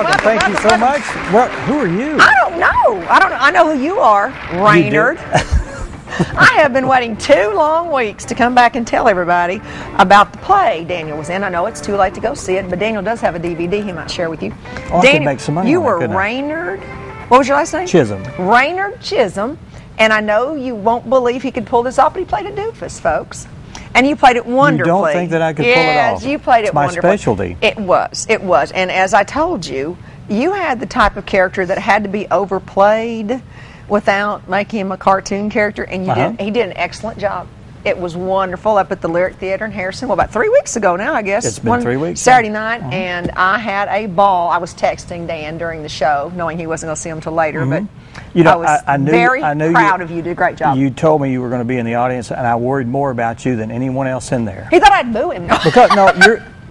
welcome. Thank you so much. Well, who are you? I don't know. I know who you are, Reynolds. I have been waiting 2 long weeks to come back and tell everybody about the play Daniel was in. I know it's too late to go see it, but Daniel does have a DVD he might share with you. Oh, Daniel, I could make some money. You were Reynolds. What was your last name? Chisholm. Reynolds Chisholm. And I know you won't believe he could pull this off, but he played a doofus, folks. And you played it wonderfully. You don't think that I could pull it off? Yes, you played it wonderfully. It's my specialty. It was. And as I told you, you had the type of character that had to be overplayed without making him a cartoon character, and he did an excellent job. It was wonderful up at the Lyric Theater in Harrison. Well, about 3 weeks ago now, I guess. It's been 3 weeks. Saturday night, and I had a ball. I was texting Dan during the show, knowing he wasn't going to see him until later, but you know, I was very proud of you. You did a great job. You told me you were going to be in the audience, and I worried more about you than anyone else in there. He thought I'd boo him. Because, no,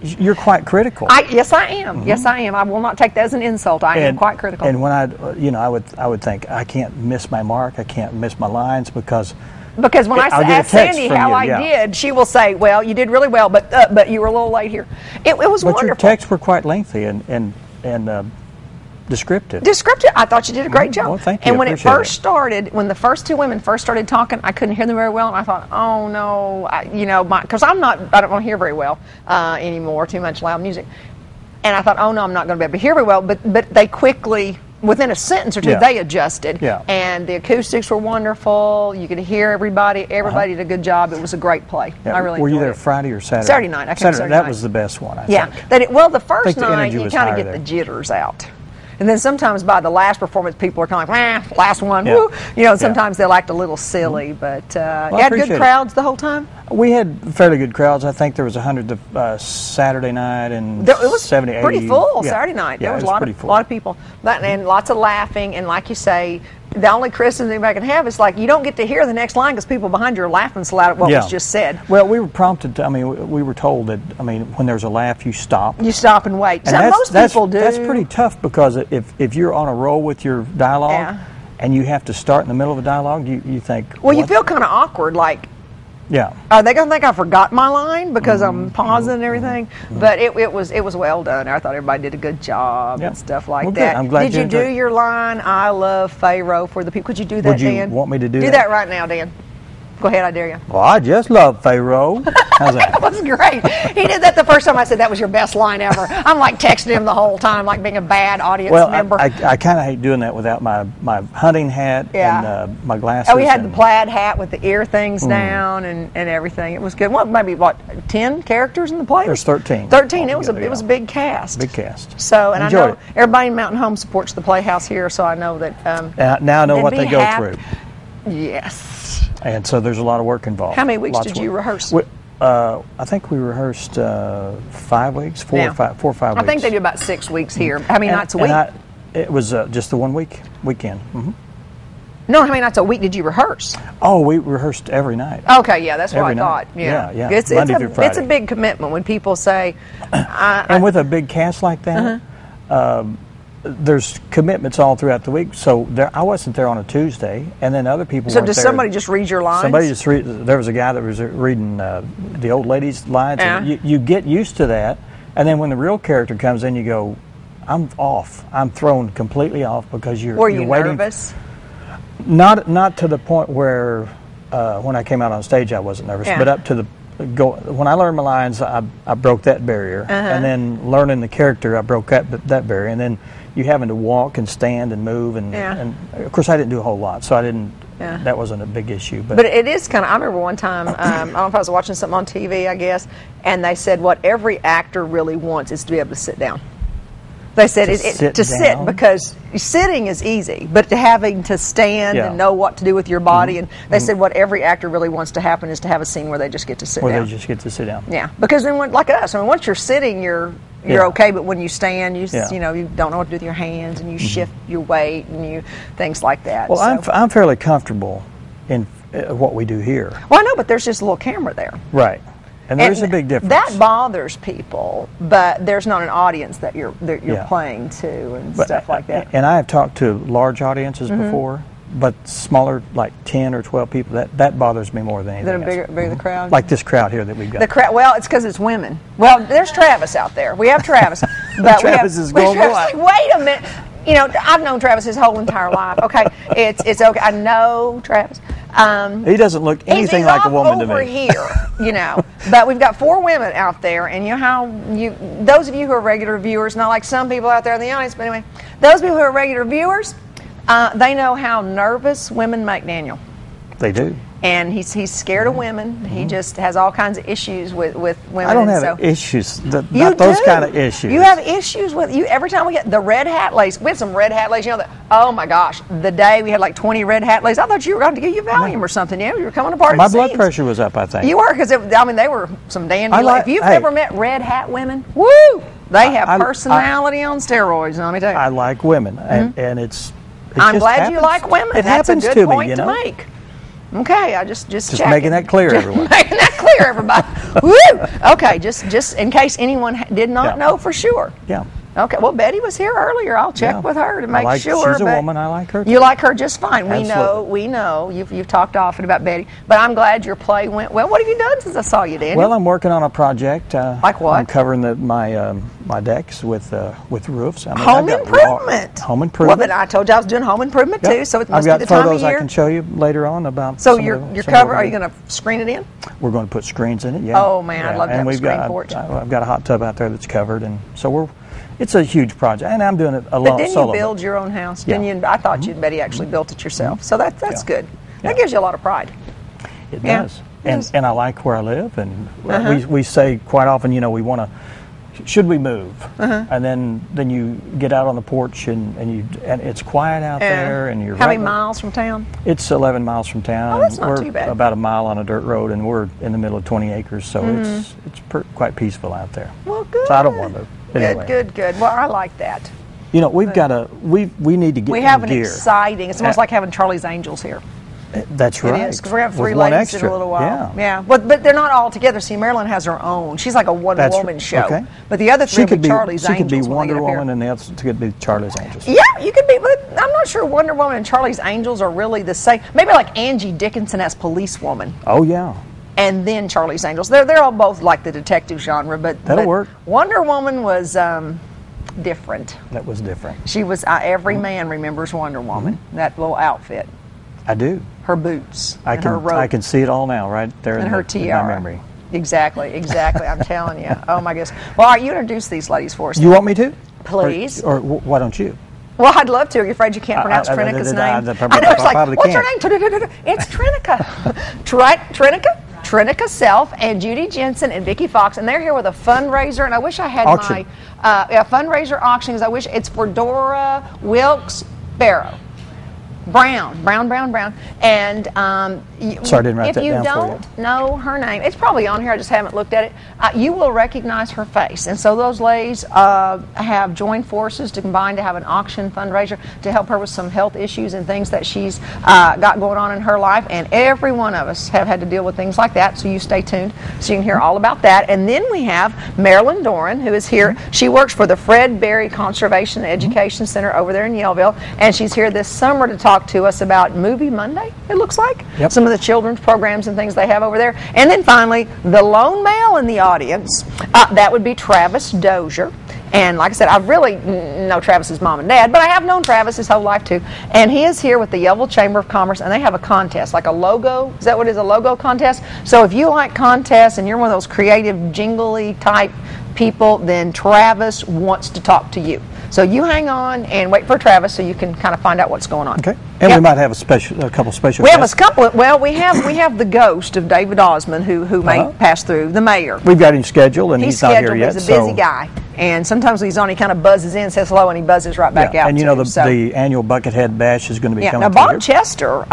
you're quite critical. Yes, I am. Yes, I am. I will not take that as an insult. I am quite critical. And when I would think, I can't miss my mark, I can't miss my lines because when I asked Sandy how I did, she will say, "Well, you did really well, but you were a little late here." It was wonderful. But your texts were quite lengthy and descriptive. Descriptive. I thought you did a great job. Well, thank you. And when it first started, when the first 2 women first started talking, I couldn't hear them very well, and I thought, "Oh no," because I don't want to hear very well anymore. Too much loud music, and I thought, "Oh no, I'm not going to be able to hear very well." But they quickly, within a sentence or two, they adjusted. Yeah. And the acoustics were wonderful. You could hear everybody. Everybody did a good job. It was a great play. Yeah. I really enjoyed it. Were you there Friday or Saturday? Saturday night. I came Saturday that night. was the best one, I think. The first night, you kind of get the jitters out. And then sometimes by the last performance, people are kind of like, last one, woo. Sometimes they'll act a little silly, but you had good crowds the whole time? We had fairly good crowds. I think there was 100 Saturday night and it was 70, 80. Pretty full Saturday night. There was a lot of people. And lots of laughing, and like you say, the only criticism anybody can have is like you don't get to hear the next line because people behind you are laughing so loud at what was just said. Well, we were prompted to, we were told that, when there's a laugh, you stop. You stop and wait. And most people do. That's pretty tough because if you're on a roll with your dialogue and you have to start in the middle of a dialogue, you think... Well, you feel kind of awkward, like... Yeah. Are they going to think I forgot my line because I'm pausing and everything? But it was well done. I thought everybody did a good job and stuff like that. I'm glad did you do your line, "I love Pharaoh" for the people? Could you do that, Dan? Would you want me to do that? Do that right now, Dan. Go ahead, I dare you. Well, I just love Pharaoh. How's that? That was great. He did that the first time I said that was your best line ever. I'm like texting him the whole time, like being a bad audience member. I kind of hate doing that without my hunting hat and my glasses. Oh, he had the plaid hat with the ear things down and everything. It was good. Well, maybe 10 characters in the play? There's 13. 13. It was a big cast. Big cast. So, and I know everybody in Mountain Home supports the Playhouse here, so I know that. Now I know what they go through. Yes. And so there's a lot of work involved. How many weeks did you rehearse? I think we rehearsed 5 weeks, 4 or 5 weeks. I think they do about 6 weeks here. How many nights a week? It was just the 1 weekend. No, how many nights a week did you rehearse? Oh, we rehearsed every night. Okay, yeah, that's what I thought. Yeah. It's Monday through Friday. It's a big commitment when people say... and with a big cast like that, there's commitments all throughout the week. So I wasn't there on a Tuesday, and then other people weren't there. So does somebody just read your lines? Somebody just there was a guy that was reading the old lady's lines. And you get used to that, and then when the real character comes in, you go, I'm off. I'm thrown completely off because you're waiting. Were you waiting. Nervous? Not to the point where when I came out on stage I wasn't nervous, but up to the when I learned my lines, I broke that barrier, and then learning the character, I broke that barrier, and then you having to walk and stand and move, and of course I didn't do a whole lot, so I didn't. That wasn't a big issue. But it is kind of. I remember one time, I don't know if I was watching something on TV, I guess, and they said what every actor really wants is to be able to sit down. They said to sit because sitting is easy, but having to stand and know what to do with your body, and they said what every actor really wants to happen is to have a scene where they just get to sit down. Where they just get to sit down. Yeah, because then like us, once you're sitting, you're okay, but when you stand, you don't know what to do with your hands, and you shift your weight and things like that. Well, I'm fairly comfortable in what we do here. Well, I know, but there's just a little camera there. Right. And there's a big difference. That bothers people, but there's not an audience that you're playing to and stuff like that. And I have talked to large audiences before, but smaller, like 10 or 12 people, that bothers me more than anything else. Bigger the crowd? Like this crowd here that we've got. The crowd. Well, it's because it's women. Well, there's Travis out there. We have Travis. But Travis is going, what? Wait a minute. You know, I've known Travis his whole entire life. Okay, it's okay. I know Travis. He doesn't look anything like a woman to me. Over here, you know. But we've got 4 women out there, and you know how those of you who are regular viewers, not like some people out there in the audience, but anyway, those people who are regular viewers, they know how nervous women make Daniel. They do. And he's scared of women. He just has all kinds of issues with women. I don't have issues. Not those kind of issues. You have issues with you every time we get the red hat lace. We had some red hat lace. You know that? Oh my gosh! The day we had like 20 red hat lace. I thought you were going to give you Valium or something. You were coming apart. My blood pressure was up. I think you were, because I mean they were some dandy. If you've ever met red hat women, woo! They have personality on steroids. Let me tell you. I like women, and it's. I'm glad you like women. That's a good point to make. Okay, I just making that clear, everyone. Making that clear, everybody. Woo! Okay, just in case anyone did not know for sure. Yeah. Okay. Well, Betty was here earlier. I'll check with her to make sure. She's a woman. I like her too. You like her just fine. Absolutely. We know. You've talked often about Betty, but I'm glad your play went well. What have you done since I saw you, Daniel? Well, I'm working on a project. Like what? I'm covering my decks with roofs. I mean, home improvement. Home improvement. Well, then I told you I was doing home improvement too, so it must be the time of year. I've got photos I can show you later on about. So your cover? Are you going to screen it in? We're going to put screens in it. Yeah. Oh man, I'd love to have a screen porch. I've got a hot tub out there that's covered, and so it's a huge project, and I'm doing it alone. But didn't you build your own house? Yeah. Didn't you? I thought you, Betty, actually built it yourself. So that's good. That gives you a lot of pride. It does. And I like where I live, and we say quite often, you know, we want to. Should we move? And then you get out on the porch and it's quiet out there, and you're. How many miles from town? It's 11 miles from town. Oh, that's not too bad. About a mile on a dirt road, and we're in the middle of 20 acres, so it's quite peaceful out there. Well, good. So I don't want to move. Anyway. Good. Well, I like that. You know, we've got we need to get. We have an exciting. It's almost like having Charlie's Angels here. That's right. It is, because we're going to have 3 ladies in a little while. Yeah. But they're not all together. See, Marilyn has her own. She's like a one-woman show. Okay. But the other 3 would be Charlie's Angels. She could be Wonder Woman, and the other could be Charlie's Angels. Yeah, you could be. But I'm not sure Wonder Woman and Charlie's Angels are really the same. Maybe like Angie Dickinson as Police Woman. Oh, yeah. And then Charlie's Angels. They're all both like the detective genre. That'll work. Wonder Woman was different. That was different. She was, every man remembers Wonder Woman, that little outfit. I do. Her boots, her robe. I can see it all now, right there in her tiara. In my memory. Exactly. I'm telling you. Oh my goodness. Well, all right, you introduce these ladies for us. You want me to? Please. Or why don't you? Well, I'd love to. Are you afraid you can't pronounce Trinika's name? I know, it's like, what's her name? It's Trinika. Trinika Self and Judy Jensen and Vicki Fox, and they're here with a fundraiser, and I wish I had auction. my fundraiser auction, because I wish it's for Dora Wilkes Barrow. Brown. And sorry, I didn't write that down for you. If you don't know her name, it's probably on here, I just haven't looked at it, you will recognize her face. And so those ladies have joined forces to combine to have an auction fundraiser to help her with some health issues and things that she's got going on in her life. And every one of us have had to deal with things like that, so you stay tuned so you can hear all about that. And then we have Marilyn Doran, who is here. She works for the Fred Berry Conservation and Education Center over there in Yellville, and she's here this summer to talk to us about Movie Monday, it looks like. Yep. Some of the children's programs and things they have over there. And then finally, the lone male in the audience, that would be Travis Dozier. And like I said, I really know Travis's mom and dad, but I have known Travis his whole life too. And he is here with the Yellville Chamber of Commerce, and they have a contest, like a logo. Is that what it is, a logo contest? So if you like contests and you're one of those creative, jingly type people, then Travis wants to talk to you. So you hang on and wait for Travis so you can kind of find out what's going on. Okay. And we might have a couple special We guests. have a couple. Well, we have the ghost of David Osmond who may pass through, the mayor. We've got him scheduled, and he's not here yet. He's a busy guy. And sometimes when he's on, he kind of buzzes in, says hello, and he buzzes right back out. And you know, the annual Buckethead Bash is going to be coming. Now, Bob Chester,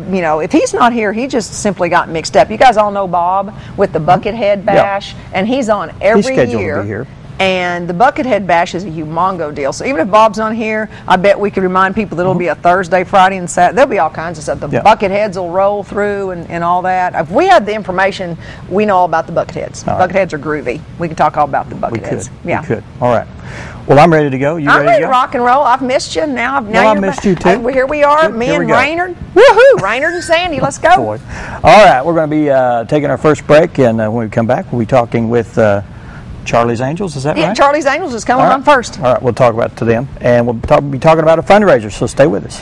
you know, if he's not here, he just simply got mixed up. You guys all know Bob with the Buckethead Bash, and he's on every year. He's scheduled to be here. And the Buckethead Bash is a humongo deal. So even if Bob's not here, I bet we could remind people that it'll be a Thursday, Friday, and Saturday. There'll be all kinds of stuff. The Bucketheads will roll through and all that. If we had the information, we know all about the Bucketheads. Bucketheads are groovy. We can talk all about the Bucketheads. We could. All right. Well, I'm ready to go. You ready to go? I'm ready to rock and roll. I've missed you. Now I missed you too. Here we are, Good. me Here and we go. Raynard. Woohoo! Raynard and Sandy, let's go. Boy. All right, we're going to be taking our first break, and when we come back, we'll be talking with Charlie's Angels, is that right? Yeah, Charlie's Angels is coming on first. All right, we'll talk about it to them. And we'll be talking about a fundraiser, so stay with us.